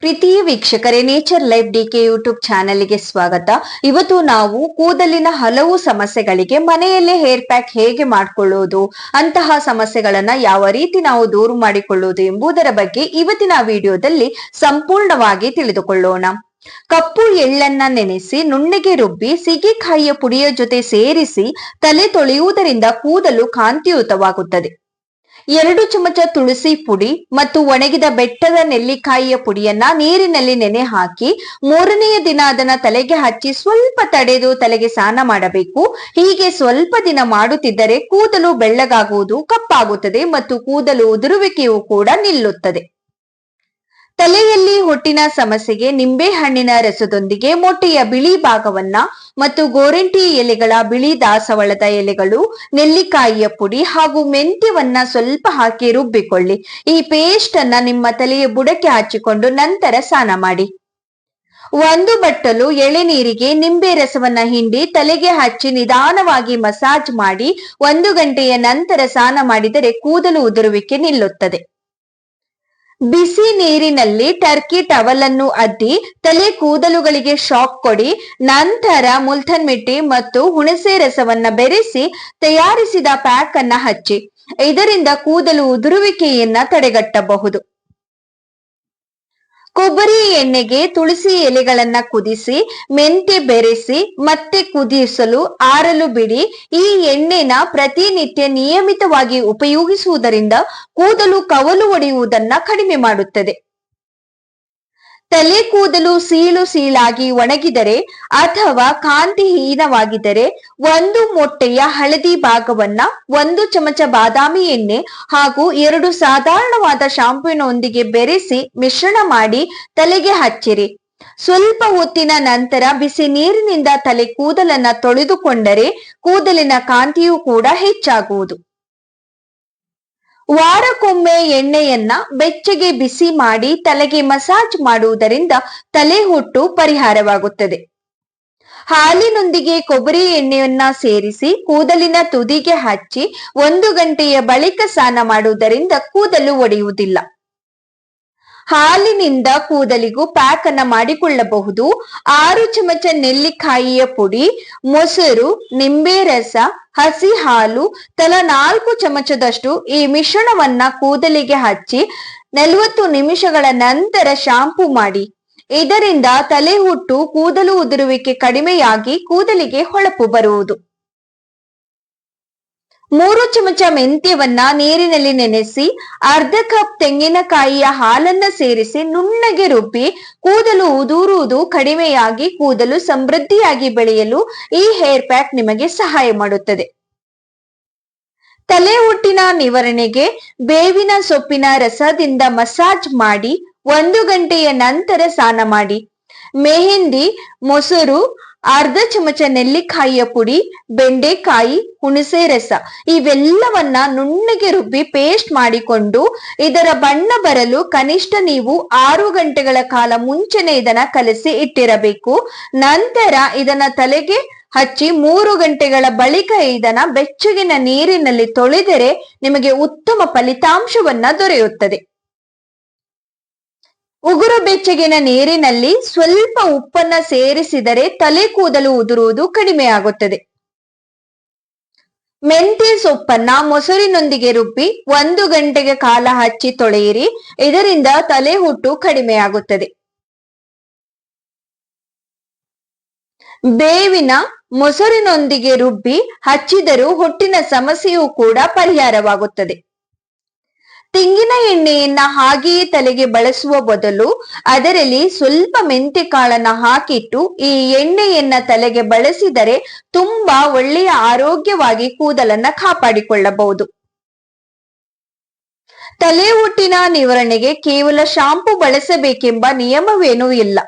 ಪ್ರೀತಿಯ ವೀಕ್ಷಕರೇ, nature life DK YouTube ಚಾನೆಲ್ಗೆ ಸ್ವಾಗತ. ಇವತ್ತು ನಾವು ಕೂದಲಿನ ಹಲವು ಸಮಸ್ಯೆಗಳಿಗೆ ಮನೆಯಲ್ಲೇ ಹೇರ್ ಪ್ಯಾಕ್ ಹೇಗೆ ಮಾಡಿಕೊಳ್ಳುವುದು, ಅಂತಹ ಸಮಸ್ಯೆಗಳನ್ನ ಯಾವ ರೀತಿ ನಾವು ದೂರ ಮಾಡಿಕೊಳ್ಳುವುದು ಎಂಬುದರ ಬಗ್ಗೆ ಇವತ್ತಿನ ವಿಡಿಯೋದಲ್ಲಿ ಸಂಪೂರ್ಣವಾಗಿ ತಿಳಿದುಕೊಳ್ಳೋಣ. ಕಪ್ಪು ಎಳ್ಳನ್ನ ನೆನೆಸಿ ನುಣ್ಣಗೆ ರುಬ್ಬಿ ಸೀಗೆಕಾಯಿಯ ಪುಡಿಯ ಜೊತೆ ಸೇರಿಸಿ ತಲೆ ತೊಳೆಯುವುದರಿಂದ ಕೂದಲು ಕಾಂತಿಯುತವಾಗುತ್ತದೆ. 2 ಚಮಚ ತುಳಸಿ ಪುಡಿ ಮತ್ತು ಒಣಗಿದ ಬೆಟ್ಟದ ನೆಲ್ಲಿಕಾಯಿಯ ಪುಡಿಯನ್ನ ನೀರಿನಲ್ಲಿ ನೆನೆ ಹಾಕಿ 3ನೆಯ ದಿನ ಅದನ್ನ ತಲೆಗೆ ಹಚ್ಚಿ ಸ್ವಲ್ಪ ತಡೆದು ತಲೆಗೆ ಸ್ನಾನ ಮಾಡಬೇಕು. ಹೀಗೆ ಸ್ವಲ್ಪ ದಿನ ಮಾಡುತ್ತಿದ್ದರೆ ಕೂದಲು ಬೆಳ್ಳಗಾಗುವುದು ಕಪ್ಪಾಗುತ್ತದೆ ಮತ್ತು ಕೂದಲು ಉದುರುವಿಕೆಯು ಕೂಡ ನಿಲ್ಲುತ್ತದೆ. ತಲೆಯಲ್ಲಿ ಹೊಟ್ಟಿನ ಸಮಸ್ಯೆಗೆ ನಿಂಬೆ ಹಣ್ಣಿನ ರಸದೊಂದಿಗೆ ಮೊಟ್ಟೆಯ ಬಿಳಿ ಭಾಗವನ್ನ ಮತ್ತು ಗೋರಂಟಿ ಎಲೆಗಳ ಬಿಳಿ ದಾಸವಾಳದ ಎಲೆಗಳು, ನೆಲ್ಲಿಕಾಯಿಯ ಪುಡಿ ಹಾಗೂ ಮೆಂತ್ಯವನ್ನ ಸ್ವಲ್ಪ ಹಾಕಿ ರುಬ್ಬಿಕೊಳ್ಳಿ. ಈ ಪೇಸ್ಟ್ ಅನ್ನ ನಿಮ್ಮ ತಲೆಯ ಬುಡಕ್ಕೆ ಹಚ್ಚಿಕೊಂಡು ನಂತರ ಸ್ನಾನ ಮಾಡಿ. 1 ಬಟ್ಟಲು ಎಳೆನೀರಿಗೆ ನಿಂಬೆ ರಸವನ್ನ ಹಿಂಡಿ ತಲೆಗೆ ಹಚ್ಚಿ ನಿಧಾನವಾಗಿ ಮಸಾಜ್ ಮಾಡಿ 1 ಗಂಟೆಯ ನಂತರ ಸ್ನಾನ ಮಾಡಿದರೆ ಕೂದಲು ಉದುರುವಿಕೆ ನಿಲ್ಲುತ್ತದೆ. ಬಿಸಿ ನೀರಿನಲ್ಲಿ ಟರ್ಕಿ ಟವಲ್ ಅನ್ನು ಅದ್ದಿ ತಲೆ ಕೂದಲುಗಳಿಗೆ ಶಾಕ್ ಕೊಡಿ. ನಂತರ ಮುಲ್ತಾನ್ ಮಿಟ್ಟಿ ಮತ್ತು ಹುಣಸೆ ರಸವನ್ನ ಬೆರೆಸಿ ತಯಾರಿಸಿದ ಪ್ಯಾಕ್ ಅನ್ನ ಹಚ್ಚಿ. ಇದರಿಂದ ಕೂದಲು ಉದುರುವಿಕೆಯನ್ನ ತಡೆಗಟ್ಟಬಹುದು. ಕೊಬ್ಬರಿ ಎಣ್ಣೆಗೆ ತುಳಸಿ ಎಲೆಗಳನ್ನ ಕುದಿಸಿ ಮೆಂತೆ ಬೆರೆಸಿ ಮತ್ತೆ ಕುದಿಸಲು ಆರಲು ಬಿಡಿ. ಈ ಎಣ್ಣೆನ ಪ್ರತಿನಿತ್ಯ ನಿಯಮಿತವಾಗಿ ಉಪಯೋಗಿಸುವುದರಿಂದ ಕೂದಲು ಕವಲು ಒಡೆಯುವುದನ್ನ ಕಡಿಮೆ ಮಾಡುತ್ತದೆ. ತಲೆ ಕೂದಲು ಸೀಳಾಗಿ ಒಣಗಿದರೆ ಅಥವಾ ಕಾಂತಿಹೀನವಾಗಿದ್ದರೆ 1 ಮೊಟ್ಟೆಯ ಹಳದಿ ಭಾಗವನ್ನ 1 ಚಮಚ ಬಾದಾಮಿ ಎಣ್ಣೆ ಹಾಗೂ 2 ಸಾಧಾರಣವಾದ ಶಾಂಪೂನೊಂದಿಗೆ ಬೆರೆಸಿ ಮಿಶ್ರಣ ಮಾಡಿ ತಲೆಗೆ ಹಚ್ಚಿರಿ. ಸ್ವಲ್ಪ ಹೊತ್ತಿನ ನಂತರ ಬಿಸಿ ನೀರಿನಿಂದ ತಲೆ ಕೂದಲನ್ನ ತೊಳೆದುಕೊಂಡರೆ ಕೂದಲಿನ ಕಾಂತಿಯೂ ಕೂಡ ಹೆಚ್ಚಾಗುವುದು. ವಾರಕ್ಕೊಮ್ಮೆ ಎಣ್ಣೆಯನ್ನ ಬೆಚ್ಚಗೆ ಬಿಸಿ ಮಾಡಿ ತಲೆಗೆ ಮಸಾಜ್ ಮಾಡುವುದರಿಂದ ತಲೆ ಹೊಟ್ಟು ಪರಿಹಾರವಾಗುತ್ತದೆ. ಹಾಲಿನೊಂದಿಗೆ ಕೊಬ್ಬರಿ ಎಣ್ಣೆಯನ್ನ ಸೇರಿಸಿ ಕೂದಲಿನ ತುದಿಗೆ ಹಚ್ಚಿ 1 ಗಂಟೆಯ ಬಳಿಕ ಸ್ನಾನ ಮಾಡುವುದರಿಂದ ಕೂದಲು ಒಡೆಯುವುದಿಲ್ಲ. ಹಾಲಿನಿಂದ ಕೂದಲಿಗೂ ಪ್ಯಾಕ್ ಅನ್ನ ಮಾಡಿಕೊಳ್ಳಬಹುದು. 6 ಚಮಚ ನೆಲ್ಲಿಕಾಯಿಯ ಪುಡಿ, ಮೊಸರು, ನಿಂಬೆ ರಸ, ಹಸಿ ಹಾಲು, ತಲಾ 4 ಚಮಚದಷ್ಟು ಈ ಮಿಶ್ರಣವನ್ನ ಕೂದಲಿಗೆ ಹಚ್ಚಿ 40 ನಿಮಿಷಗಳ ನಂತರ ಶಾಂಪೂ ಮಾಡಿ. ಇದರಿಂದ ತಲೆ ಹುಟ್ಟು ಕೂದಲು ಉದುರುವಿಕೆ ಕಡಿಮೆಯಾಗಿ ಕೂದಲಿಗೆ ಹೊಳಪು ಬರುವುದು. 3 ಚಮಚ ಮೆಂತ್ಯವನ್ನ ನೀರಿನಲ್ಲಿ ನೆನೆಸಿ 1/2 ಕಪ್ ತೆಂಗಿನಕಾಯಿಯ ಹಾಲನ್ನ ಸೇರಿಸಿ ನುಣ್ಣಗೆ ರುಬ್ಬಿ ಕೂದಲು ಉದುರುವುದು ಕಡಿಮೆಯಾಗಿ ಕೂದಲು ಸಮೃದ್ಧಿಯಾಗಿ ಬೆಳೆಯಲು ಈ ಹೇರ್ ಪ್ಯಾಕ್ ನಿಮಗೆ ಸಹಾಯ ಮಾಡುತ್ತದೆ. ತಲೆ ಹುಟ್ಟಿನ ನಿವಾರಣೆಗೆ ಬೇವಿನ ಸೊಪ್ಪಿನ ರಸದಿಂದ ಮಸಾಜ್ ಮಾಡಿ 1 ಗಂಟೆಯ ನಂತರ ಸ್ನಾನ ಮಾಡಿ. ಮೆಹಂದಿ, ಮೊಸರು, 1/2 ಚಮಚ ನೆಲ್ಲಿಕಾಯಿಯ ಪುಡಿ, ಬೆಂಡೆಕಾಯಿ, ಹುಣಸೆ ರಸ ಇವೆಲ್ಲವನ್ನ ನುಣ್ಣಗೆ ರುಬ್ಬಿ ಪೇಸ್ಟ್ ಮಾಡಿಕೊಂಡು ಇದರ ಬಣ್ಣ ಬರಲು ಕನಿಷ್ಠ ನೀವು 6 ಗಂಟೆಗಳ ಕಾಲ ಮುಂಚೆನೆ ಇದನ್ನ ಕಲಸಿ ಇಟ್ಟಿರಬೇಕು. ನಂತರ ಇದನ್ನ ತಲೆಗೆ ಹಚ್ಚಿ 3 ಗಂಟೆಗಳ ಬಳಿಕ ಇದನ್ನ ಬೆಚ್ಚಗಿನ ನೀರಿನಲ್ಲಿ ತೊಳೆದರೆ ನಿಮಗೆ ಉತ್ತಮ ಫಲಿತಾಂಶವನ್ನ ದೊರೆಯುತ್ತದೆ. ಉಗುರು ಬೆಚ್ಚಗಿನ ನೀರಿನಲ್ಲಿ ಸ್ವಲ್ಪ ಉಪ್ಪನ್ನ ಸೇರಿಸಿದರೆ ತಲೆ ಕೂದಲು ಉದುರುವುದು ಕಡಿಮೆ ಆಗುತ್ತದೆ. ಮೆಂತ್ಯ ಸೊಪ್ಪನ್ನ ಮೊಸರಿನೊಂದಿಗೆ ರುಬ್ಬಿ 1 ಗಂಟೆಗೆ ಕಾಲ ಹಚ್ಚಿ ತೊಳೆಯಿರಿ. ಇದರಿಂದ ತಲೆ ಹುಟ್ಟು ಕಡಿಮೆ ಆಗುತ್ತದೆ. ಬೇವಿನ ಮೊಸರಿನೊಂದಿಗೆ ರುಬ್ಬಿ ಹಚ್ಚಿದರೂ ಹೊಟ್ಟಿನ ಸಮಸ್ಯೆಯೂ ಕೂಡ ಪರಿಹಾರವಾಗುತ್ತದೆ. ತೆಂಗಿನ ಎಣ್ಣೆಯನ್ನ ಹಾಗೆಯೇ ತಲೆಗೆ ಬಳಸುವ ಬದಲು ಅದರಲ್ಲಿ ಸ್ವಲ್ಪ ಮೆಂತೆ ಕಾಳನ್ನ ಹಾಕಿಟ್ಟು ಈ ಎಣ್ಣೆಯನ್ನ ತಲೆಗೆ ಬಳಸಿದರೆ ತುಂಬಾ ಒಳ್ಳೆಯ ಆರೋಗ್ಯವಾಗಿ ಕೂದಲನ್ನ ಕಾಪಾಡಿಕೊಳ್ಳಬಹುದು. ತಲೆ ಹುಟ್ಟಿನ ನಿವಾರಣೆಗೆ ಕೇವಲ ಶಾಂಪೂ ಬಳಸಬೇಕೆಂಬ ನಿಯಮವೇನೂ ಇಲ್ಲ.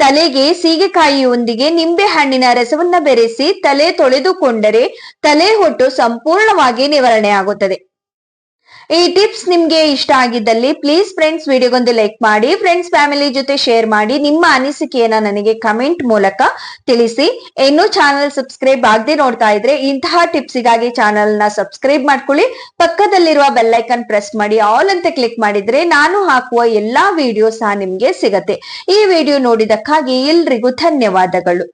ತಲೆಗೆ ಸೀಗೆಕಾಯಿಯೊಂದಿಗೆ ನಿಂಬೆ ಹಣ್ಣಿನ ರಸವನ್ನ ಬೆರೆಸಿ ತಲೆ ತೊಳೆದುಕೊಂಡರೆ ತಲೆ ಹೊಟ್ಟು ಸಂಪೂರ್ಣವಾಗಿ ನಿವಾರಣೆ ಆಗುತ್ತದೆ. ಈ ಟಿಪ್ಸ್ ನಿಮ್ಗೆ ಇಷ್ಟ ಆಗಿದ್ದಲ್ಲಿ ಪ್ಲೀಸ್ ಫ್ರೆಂಡ್ಸ್ ವಿಡಿಯೋಗೊಂದು ಲೈಕ್ ಮಾಡಿ, ಫ್ರೆಂಡ್ಸ್ ಫ್ಯಾಮಿಲಿ ಜೊತೆ ಶೇರ್ ಮಾಡಿ, ನಿಮ್ಮ ಅನಿಸಿಕೆಯನ್ನ ನನಗೆ ಕಮೆಂಟ್ ಮೂಲಕ ತಿಳಿಸಿ. ಇನ್ನು ಚಾನಲ್ ಸಬ್ಸ್ಕ್ರೈಬ್ ಆಗದೆ ನೋಡ್ತಾ ಇದ್ರೆ ಇಂತಹ ಟಿಪ್ಸಿಗಾಗಿ ಚಾನಲ್ ನ ಸಬ್ಸ್ಕ್ರೈಬ್ ಮಾಡ್ಕೊಳ್ಳಿ. ಪಕ್ಕದಲ್ಲಿರುವ ಬೆಲ್ ಐಕನ್ ಪ್ರೆಸ್ ಮಾಡಿ ಆಲ್ ಅಂತ ಕ್ಲಿಕ್ ಮಾಡಿದ್ರೆ ನಾನು ಹಾಕುವ ಎಲ್ಲಾ ವಿಡಿಯೋ ಸಹ ನಿಮ್ಗೆ ಸಿಗತ್ತೆ. ಈ ವಿಡಿಯೋ ನೋಡಿದಕ್ಕಾಗಿ ಎಲ್ರಿಗೂ ಧನ್ಯವಾದಗಳು.